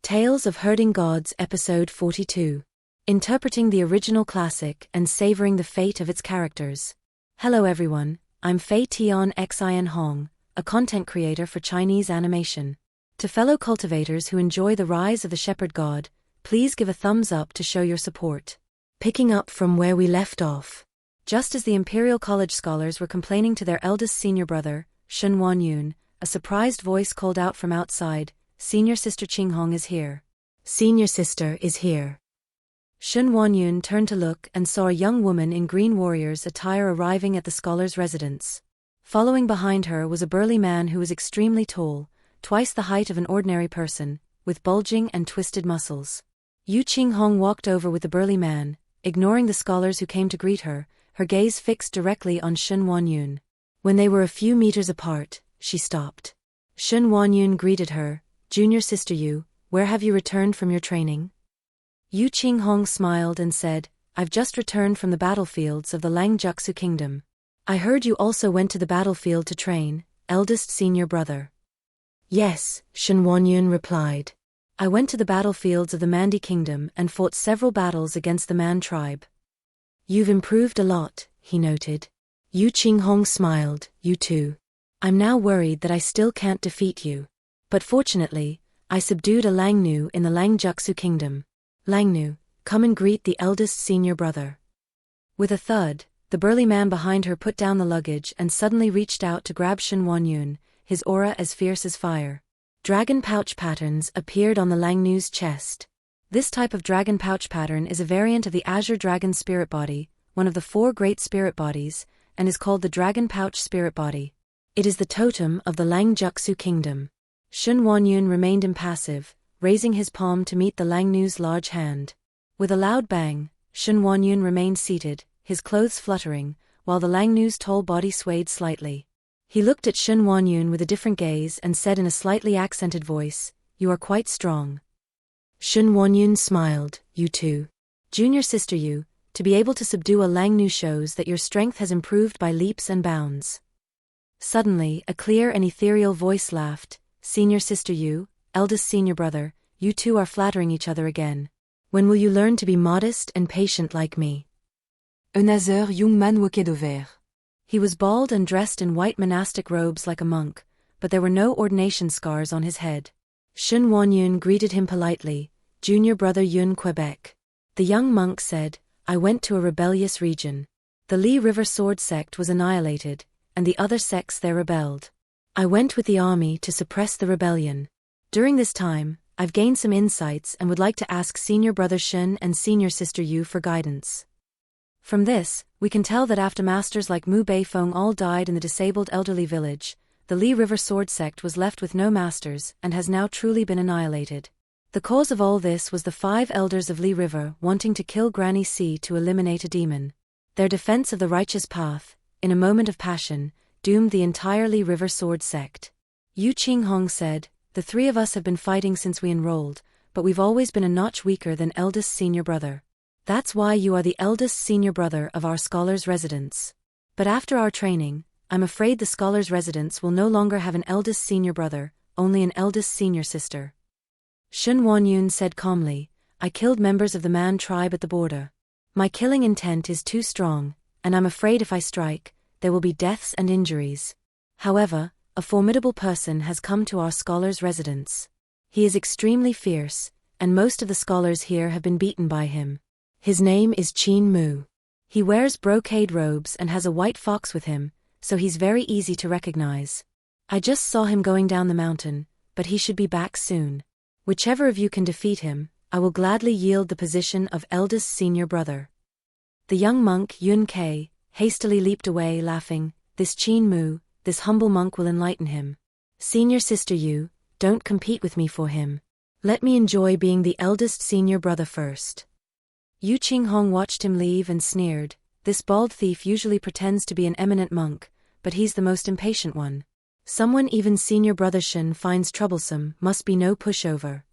Tales of Herding Gods Episode 42. Interpreting the original classic and savoring the fate of its characters. Hello everyone, I'm Fei Tian Xin Hong, a content creator for Chinese animation. To fellow cultivators who enjoy the rise of the shepherd god, please give a thumbs up to show your support. Picking up from where we left off. Just as the Imperial College scholars were complaining to their eldest senior brother, Shun Wanyun, a surprised voice called out from outside, "Senior Sister Qinghong is here. Senior Sister is here." Shun Wanyun turned to look and saw a young woman in green warrior's attire arriving at the scholar's residence. Following behind her was a burly man who was extremely tall, twice the height of an ordinary person, with bulging and twisted muscles. Yu Qinghong walked over with the burly man, ignoring the scholars who came to greet her, her gaze fixed directly on Shun Wanyun. When they were a few meters apart, she stopped. Shun Wanyun greeted her, "Junior Sister Yu, where have you returned from your training?" Yu Qinghong smiled and said, "I've just returned from the battlefields of the Langnu kingdom. I heard you also went to the battlefield to train, eldest senior brother." "Yes," Shun Wanyun replied. "I went to the battlefields of the Mandi kingdom and fought several battles against the Man tribe." "You've improved a lot," he noted. Yu Qinghong smiled, "You too. I'm now worried that I still can't defeat you. But fortunately, I subdued a Langnu in the Langnu kingdom. Langnu, come and greet the eldest senior brother." With a thud, the burly man behind her put down the luggage and suddenly reached out to grab Shun Wanyun, his aura as fierce as fire. Dragon pouch patterns appeared on the Langnu's chest. This type of dragon pouch pattern is a variant of the Azure Dragon spirit body, one of the 4 great spirit bodies, and is called the Dragon Pouch spirit body. It is the totem of the Langnu kingdom. Shun Wanyun remained impassive, raising his palm to meet the Langnu's large hand. With a loud bang, Shun Wanyun remained seated, his clothes fluttering, while the Langnu's tall body swayed slightly. He looked at Shun Wanyun with a different gaze and said in a slightly accented voice, "You are quite strong." Shun Wanyun smiled, "You too. Junior Sister Yu, to be able to subdue a Langnu shows that your strength has improved by leaps and bounds." Suddenly, a clear and ethereal voice laughed, "Senior Sister Yu, eldest senior brother, you two are flattering each other again. When will you learn to be modest and patient like me?" Another young man walked over. He was bald and dressed in white monastic robes like a monk, but there were no ordination scars on his head. Shun Wanyun greeted him politely, "Junior brother Yun Quebec." The young monk said, "I went to a rebellious region. The Li River Sword sect was annihilated, and the other sects there rebelled. I went with the army to suppress the rebellion. During this time, I've gained some insights and would like to ask Senior Brother Shun and Senior Sister Yu for guidance." From this, we can tell that after masters like Mu Beifeng all died in the disabled elderly village, the Li River Sword sect was left with no masters and has now truly been annihilated. The cause of all this was the 5 elders of Li River wanting to kill Granny C to eliminate a demon. Their defense of the righteous path, in a moment of passion, doomed the entire Li River Sword sect. Yu Qinghong said, "The 3 of us have been fighting since we enrolled, but we've always been a notch weaker than eldest senior brother. That's why you are the eldest senior brother of our scholar's residence. But after our training, I'm afraid the scholar's residence will no longer have an eldest senior brother, only an eldest senior sister." Shun Wanyun said calmly, "I killed members of the Man tribe at the border. My killing intent is too strong, and I'm afraid if I strike, there will be deaths and injuries. However, a formidable person has come to our scholar's residence. He is extremely fierce, and most of the scholars here have been beaten by him. His name is Qin Mu. He wears brocade robes and has a white fox with him, so he's very easy to recognize. I just saw him going down the mountain, but he should be back soon. Whichever of you can defeat him, I will gladly yield the position of eldest senior brother." The young monk Yun Ke hastily leaped away laughing, "This Qin Mu, this humble monk will enlighten him. Senior Sister Yu, don't compete with me for him. Let me enjoy being the eldest senior brother first." Yu Qinghong watched him leave and sneered, "This bald thief usually pretends to be an eminent monk, but he's the most impatient one. Someone even senior brother Shun finds troublesome must be no pushover."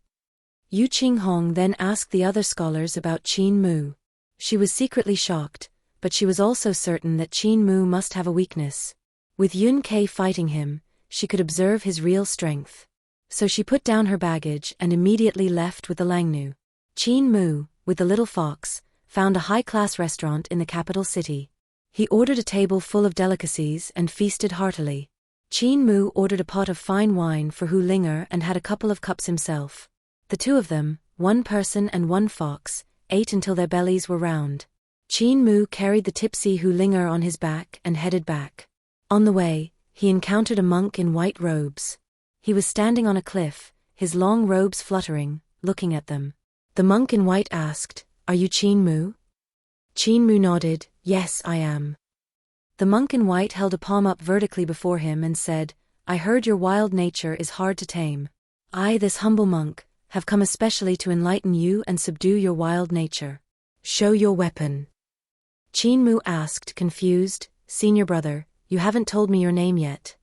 Yu Qinghong then asked the other scholars about Qin Mu. She was secretly shocked, but she was also certain that Qin Mu must have a weakness. With Yun Ke fighting him, she could observe his real strength. So she put down her baggage and immediately left with the Langnu. Qin Mu, with the little fox, found a high-class restaurant in the capital city. He ordered a table full of delicacies and feasted heartily. Qin Mu ordered a pot of fine wine for Hu Linger and had a couple of cups himself. The two of them, one person and one fox, ate until their bellies were round. Qin Mu carried the tipsy Hu Linger on his back and headed back. On the way, he encountered a monk in white robes. He was standing on a cliff, his long robes fluttering, looking at them. The monk in white asked, "Are you Qin Mu?" Qin Mu nodded, "Yes, I am." The monk in white held a palm up vertically before him and said, "I heard your wild nature is hard to tame. I, this humble monk, have come especially to enlighten you and subdue your wild nature. Show your weapon." Qin Mu asked, confused, "Senior brother, you haven't told me your name yet."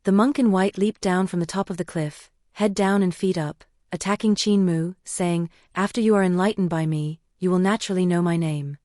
The monk in white leaped down from the top of the cliff, head down and feet up, attacking Qin Mu, saying, "After you are enlightened by me, you will naturally know my name."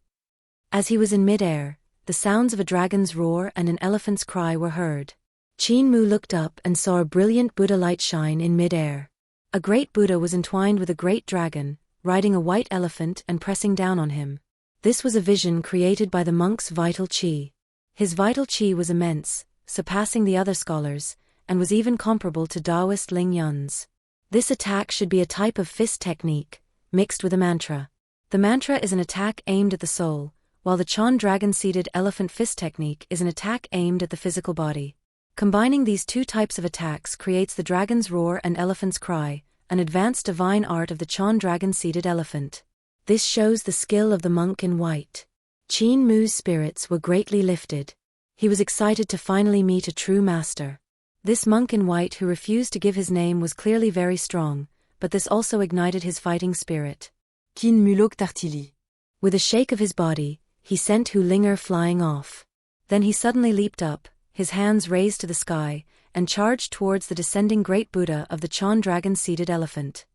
As he was in mid-air, the sounds of a dragon's roar and an elephant's cry were heard. Qin Mu looked up and saw a brilliant Buddha light shine in mid-air. A great Buddha was entwined with a great dragon, riding a white elephant and pressing down on him. This was a vision created by the monk's vital qi. His vital qi was immense, surpassing the other scholars, and was even comparable to Taoist Ling Yun's. This attack should be a type of fist technique, mixed with a mantra. The mantra is an attack aimed at the soul, while the Chan dragon-seated elephant fist technique is an attack aimed at the physical body. Combining these two types of attacks creates the dragon's roar and elephant's cry, an advanced divine art of the Chan dragon-seated elephant. This shows the skill of the monk in white. Qin Mu's spirits were greatly lifted. He was excited to finally meet a true master. This monk in white who refused to give his name was clearly very strong, but this also ignited his fighting spirit. Qin Mu Tartili. With a shake of his body, he sent Hu Linger flying off. Then he suddenly leaped up, his hands raised to the sky, and charged towards the descending great Buddha of the Chan dragon-seated elephant.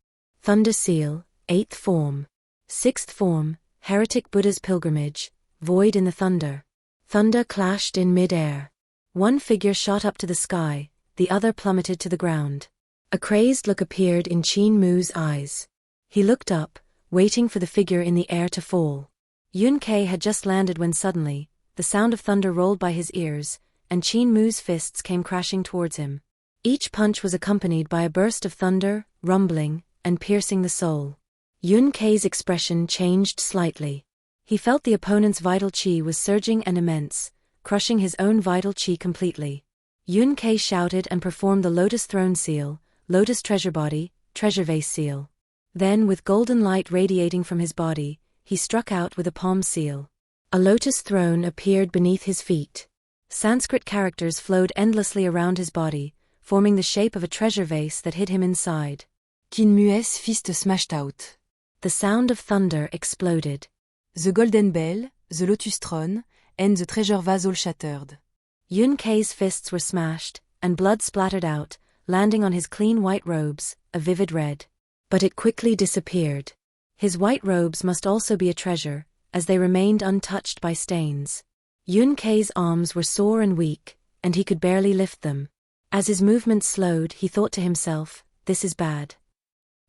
Thunder Seal, 8th form. 6th form, Heretic Buddha's pilgrimage, void in the thunder. Thunder clashed in mid-air. One figure shot up to the sky, the other plummeted to the ground. A crazed look appeared in Qin Mu's eyes. He looked up, waiting for the figure in the air to fall. Yun Kai had just landed when suddenly, the sound of thunder rolled by his ears, and Qin Mu's fists came crashing towards him. Each punch was accompanied by a burst of thunder, rumbling, and piercing the soul. Yun Kai's expression changed slightly. He felt the opponent's vital qi was surging and immense, crushing his own vital qi completely. Yun Kai shouted and performed the Lotus Throne Seal, Lotus Treasure Body, Treasure Vase Seal. Then, with golden light radiating from his body, he struck out with a palm seal. A lotus throne appeared beneath his feet. Sanskrit characters flowed endlessly around his body, forming the shape of a treasure vase that hid him inside. Qin Mu's fist smashed out. The sound of thunder exploded. The golden bell, the lotus throne, and the treasure vase all shattered. Yun Kai's fists were smashed, and blood splattered out, landing on his clean white robes, a vivid red. But it quickly disappeared. His white robes must also be a treasure, as they remained untouched by stains. Yun Kai's arms were sore and weak, and he could barely lift them. As his movements slowed, he thought to himself, "This is bad."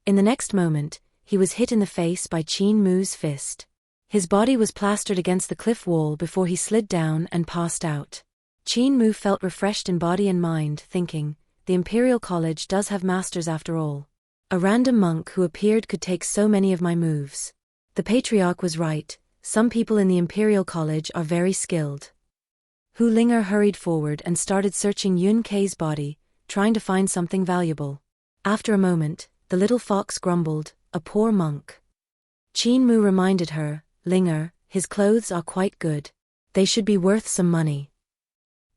In the next moment, he was hit in the face by Qin Mu's fist. His body was plastered against the cliff wall before he slid down and passed out. Qin Mu felt refreshed in body and mind, thinking, the Imperial College does have masters after all. A random monk who appeared could take so many of my moves. The Patriarch was right, some people in the Imperial College are very skilled. Hu Linger hurried forward and started searching Yun Kai's body, trying to find something valuable. After a moment, the little fox grumbled, "A poor monk." Qin Mu reminded her, "Linger, his clothes are quite good. They should be worth some money."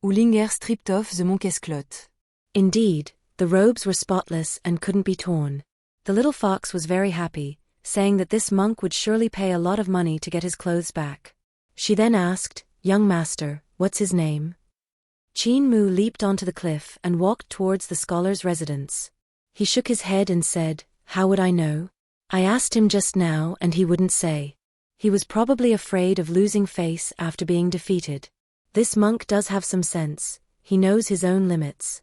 Hu Linger stripped off the monk's cloth. Indeed, the robes were spotless and couldn't be torn. The little fox was very happy, saying that this monk would surely pay a lot of money to get his clothes back. She then asked, "Young master, what's his name?" Qin Mu leaped onto the cliff and walked towards the scholar's residence. He shook his head and said, "How would I know? I asked him just now and he wouldn't say." He was probably afraid of losing face after being defeated. This monk does have some sense, he knows his own limits.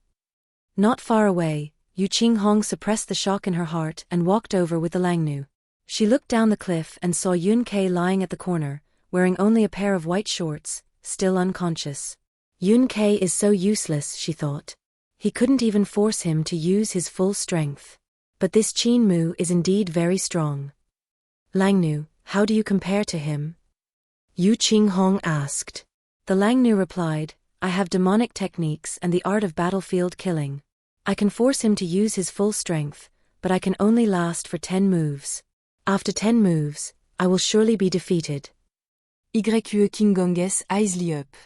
Not far away, Yu Qinghong suppressed the shock in her heart and walked over with the Langnu. She looked down the cliff and saw Yun Kei lying at the corner, wearing only a pair of white shorts, still unconscious. Yun Kei is so useless, she thought. He couldn't even force him to use his full strength. But this Qin Mu is indeed very strong. Langnu, how do you compare to him? Yu Qinghong asked. The Langnu replied, I have demonic techniques and the art of battlefield killing. I can force him to use his full strength, but I can only last for 10 moves. After 10 moves, I will surely be defeated. Yue Qinghong's eyes lit up.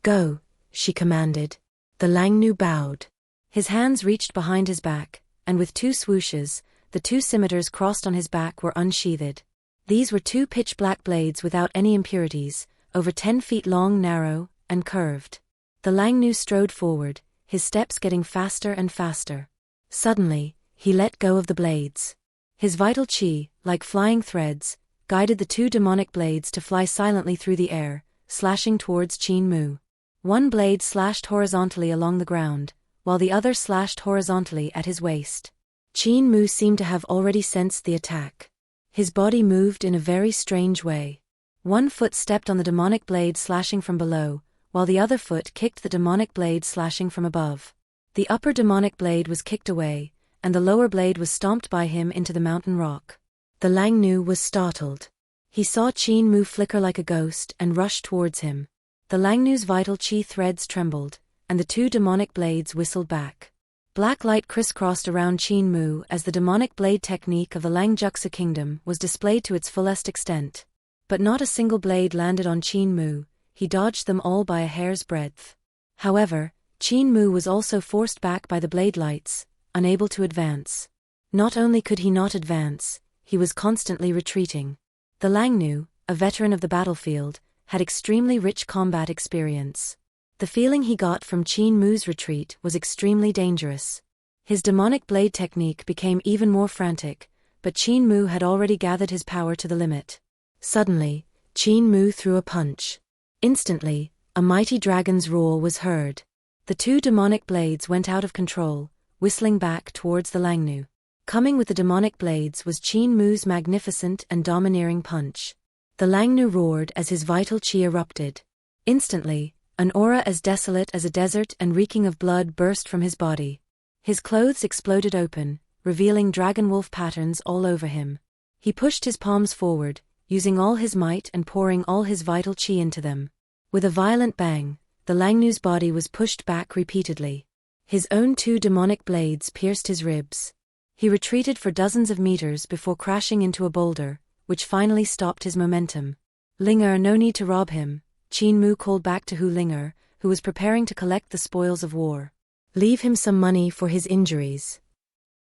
Go, she commanded. The Langnu bowed. His hands reached behind his back, and with 2 swooshes, the 2 scimitars crossed on his back were unsheathed. These were 2 pitch-black blades without any impurities, over 10 feet long, narrow, and curved. The Langnu strode forward, his steps getting faster and faster. Suddenly, he let go of the blades. His vital qi, like flying threads, guided the 2 demonic blades to fly silently through the air, slashing towards Qin Mu. One blade slashed horizontally along the ground, while the other slashed horizontally at his waist. Qin Mu seemed to have already sensed the attack. His body moved in a very strange way. One foot stepped on the demonic blade slashing from below, while the other foot kicked the demonic blade slashing from above. The upper demonic blade was kicked away, and the lower blade was stomped by him into the mountain rock. The Langnu was startled. He saw Qin Mu flicker like a ghost and rushed towards him. The Langnu's vital qi threads trembled, and the 2 demonic blades whistled back. Black light crisscrossed around Qin Mu as the demonic blade technique of the Langjuxia kingdom was displayed to its fullest extent. But not a single blade landed on Qin Mu. He dodged them all by a hair's breadth. However, Qin Mu was also forced back by the blade lights, unable to advance. Not only could he not advance, he was constantly retreating. The Langnu, a veteran of the battlefield, had extremely rich combat experience. The feeling he got from Qin Mu's retreat was extremely dangerous. His demonic blade technique became even more frantic, but Qin Mu had already gathered his power to the limit. Suddenly, Qin Mu threw a punch. Instantly, a mighty dragon's roar was heard. The 2 demonic blades went out of control, whistling back towards the Langnu. Coming with the demonic blades was Qin Mu's magnificent and domineering punch. The Langnu roared as his vital qi erupted. Instantly, an aura as desolate as a desert and reeking of blood burst from his body. His clothes exploded open, revealing dragon wolf patterns all over him. He pushed his palms forward, using all his might and pouring all his vital qi into them. With a violent bang, the Langnu's body was pushed back repeatedly. His own 2 demonic blades pierced his ribs. He retreated for dozens of meters before crashing into a boulder, which finally stopped his momentum. Linger, no need to rob him, Qin Mu called back to Hu Linger, who was preparing to collect the spoils of war. Leave him some money for his injuries.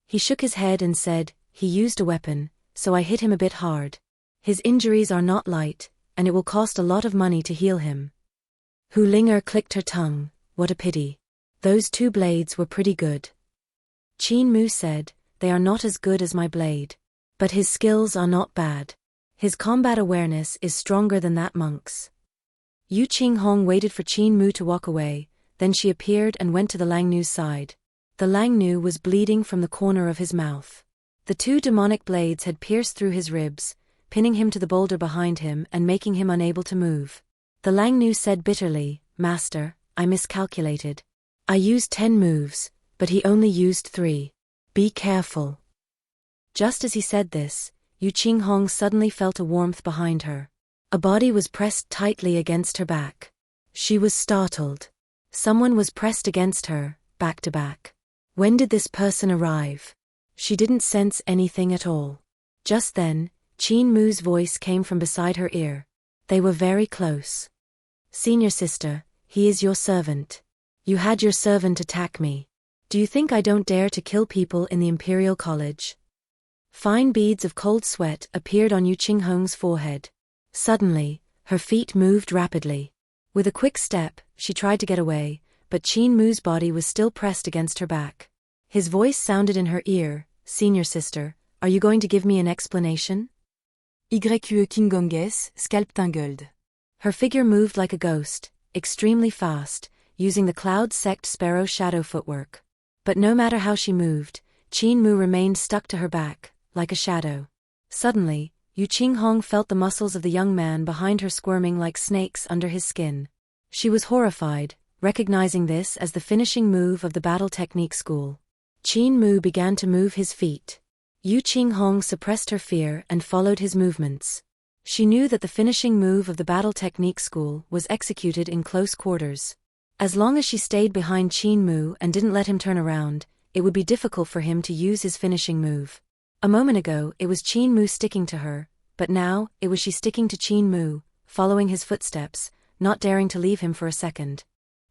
He shook his head and said, he used a weapon, so I hit him a bit hard. His injuries are not light, and it will cost a lot of money to heal him. Hu Linger clicked her tongue, what a pity. Those 2 blades were pretty good. Qin Mu said, they are not as good as my blade. But his skills are not bad. His combat awareness is stronger than that monk's. Yu Qinghong waited for Qin Mu to walk away, then she appeared and went to the Langnu's side. The Langnu was bleeding from the corner of his mouth. The 2 demonic blades had pierced through his ribs, pinning him to the boulder behind him and making him unable to move. The Langnu said bitterly, Master, I miscalculated. I used 10 moves, but he only used 3. Be careful. Just as he said this, Yu Qinghong suddenly felt a warmth behind her. A body was pressed tightly against her back. She was startled. Someone was pressed against her, back to back. When did this person arrive? She didn't sense anything at all. Just then, Qin Mu's voice came from beside her ear. They were very close. Senior sister, he is your servant. You had your servant attack me. Do you think I don't dare to kill people in the Imperial College? Fine beads of cold sweat appeared on Yu Qinghong's forehead. Suddenly, her feet moved rapidly. With a quick step, she tried to get away, but Qin Mu's body was still pressed against her back. His voice sounded in her ear, Senior sister, are you going to give me an explanation? Yue Qinghong's scalp tingled. Her figure moved like a ghost, extremely fast, using the Cloud Sect Sparrow shadow footwork. But no matter how she moved, Qin Mu remained stuck to her back, like a shadow. Suddenly, Yu Qinghong felt the muscles of the young man behind her squirming like snakes under his skin. She was horrified, recognizing this as the finishing move of the battle technique school. Qin Mu began to move his feet. Yu Qinghong suppressed her fear and followed his movements. She knew that the finishing move of the battle technique school was executed in close quarters. As long as she stayed behind Qin Mu and didn't let him turn around, it would be difficult for him to use his finishing move. A moment ago it was Qin Mu sticking to her, but now it was she sticking to Qin Mu, following his footsteps, not daring to leave him for a second.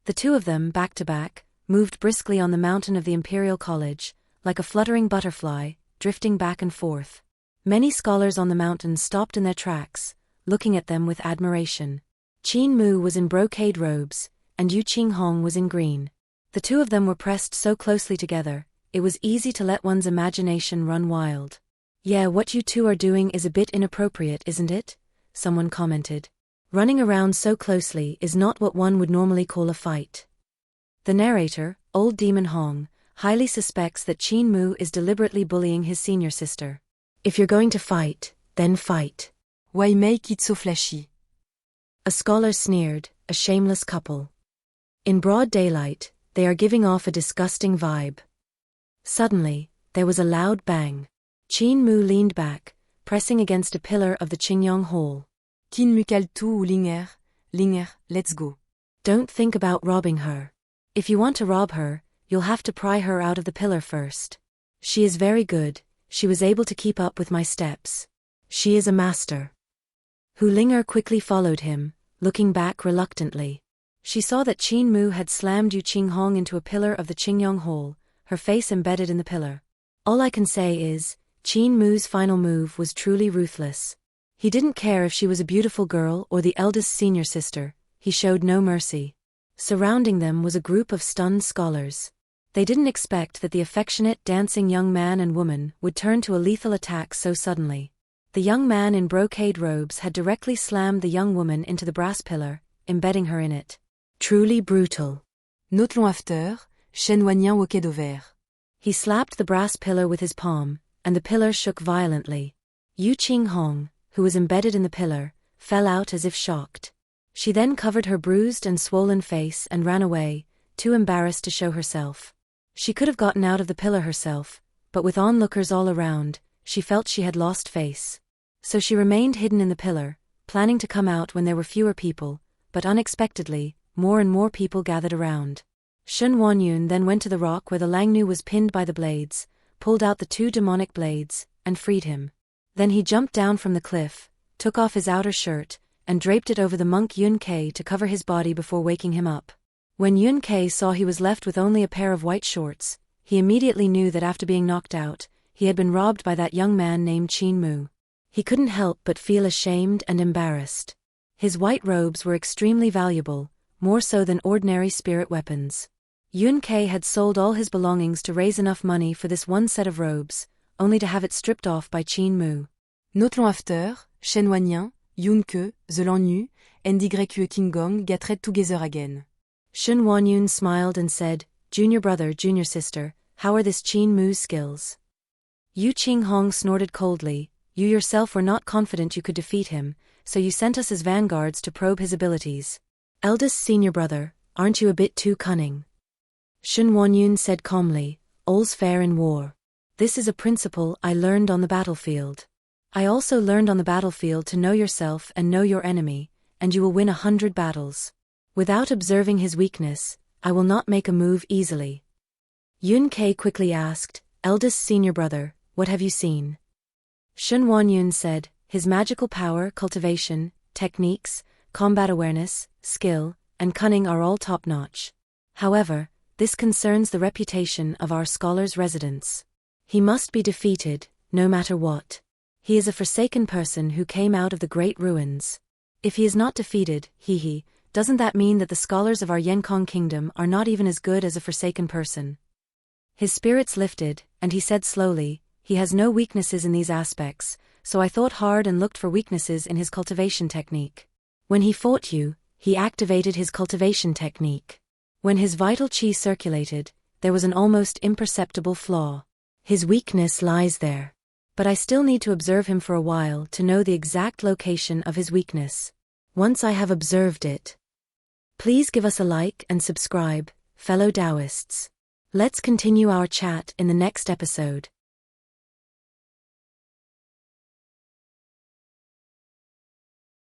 The two of them, back to back, moved briskly on the mountain of the Imperial College, like a fluttering butterfly, drifting back and forth. Many scholars on the mountain stopped in their tracks, looking at them with admiration. Qin Mu was in brocade robes, and Yu Qinghong was in green. The two of them were pressed so closely together, it was easy to let one's imagination run wild. "Yeah, what you two are doing is a bit inappropriate, isn't it?" someone commented. "Running around so closely is not what one would normally call a fight." The narrator, Old Demon Hong, highly suspects that Qin Mu is deliberately bullying his senior sister. "If you're going to fight, then fight. Why make it so flashy?" A scholar sneered, a shameless couple. In broad daylight, they are giving off a disgusting vibe. Suddenly, there was a loud bang. Qin Mu leaned back, pressing against a pillar of the Qingyong Hall. Qin Mu cale tu ou Linger, let's go. "Don't think about robbing her. If you want to rob her, you'll have to pry her out of the pillar first. She is very good, she was able to keep up with my steps. She is a master." Hu Linger quickly followed him, looking back reluctantly. She saw that Qin Mu had slammed Yu Qinghong into a pillar of the Qingyong Hall, her face embedded in the pillar. All I can say is, Qin Mu's final move was truly ruthless. He didn't care if she was a beautiful girl or the eldest senior sister, he showed no mercy. Surrounding them was a group of stunned scholars. They didn't expect that the affectionate, dancing young man and woman would turn to a lethal attack so suddenly. The young man in brocade robes had directly slammed the young woman into the brass pillar, embedding her in it. Truly brutal. Note long after, chanoinien hoquet d'ovaire. He slapped the brass pillar with his palm, and the pillar shook violently. Yu Qinghong, who was embedded in the pillar, fell out as if shocked. She then covered her bruised and swollen face and ran away, too embarrassed to show herself. She could have gotten out of the pillar herself, but with onlookers all around, she felt she had lost face. So she remained hidden in the pillar, planning to come out when there were fewer people, but unexpectedly, more and more people gathered around. Shun Wanyun then went to the rock where the Langnu was pinned by the blades, pulled out the two demonic blades, and freed him. Then he jumped down from the cliff, took off his outer shirt, and draped it over the monk Yun Kei to cover his body before waking him up. When Yun Kei saw he was left with only a pair of white shorts, he immediately knew that after being knocked out, he had been robbed by that young man named Qin Mu. He couldn't help but feel ashamed and embarrassed. His white robes were extremely valuable, more so than ordinary spirit weapons. Yun Kei had sold all his belongings to raise enough money for this one set of robes, only to have it stripped off by Qin Mu. Note long after, chanoinien, Yun Ke, the Langnu, and Yu Qinghong gathered together again. Shun Wanyun smiled and said, "Junior brother, junior sister, how are this Qin Mu's skills?" Yu Qinghong snorted coldly, "You yourself were not confident you could defeat him, so you sent us as vanguards to probe his abilities. Eldest senior brother, aren't you a bit too cunning?" Shun Wanyun said calmly, "All's fair in war. This is a principle I learned on the battlefield. I also learned on the battlefield to know yourself and know your enemy, and you will win 100 battles. Without observing his weakness, I will not make a move easily." Yun Kei quickly asked, "Eldest senior brother, what have you seen?" Shun Wanyun said, "His magical power, cultivation, techniques, combat awareness, skill, and cunning are all top-notch. However, this concerns the reputation of our scholar's residence. He must be defeated, no matter what. He is a forsaken person who came out of the great ruins. If he is not defeated, doesn't that mean that the scholars of our Yenkong kingdom are not even as good as a forsaken person?" His spirits lifted, and he said slowly, "He has no weaknesses in these aspects, so I thought hard and looked for weaknesses in his cultivation technique. When he fought you, he activated his cultivation technique. When his vital qi circulated, there was an almost imperceptible flaw. His weakness lies there. But I still need to observe him for a while to know the exact location of his weakness. Once I have observed it. Please give us a like and subscribe, fellow Taoists. Let's continue our chat in the next episode.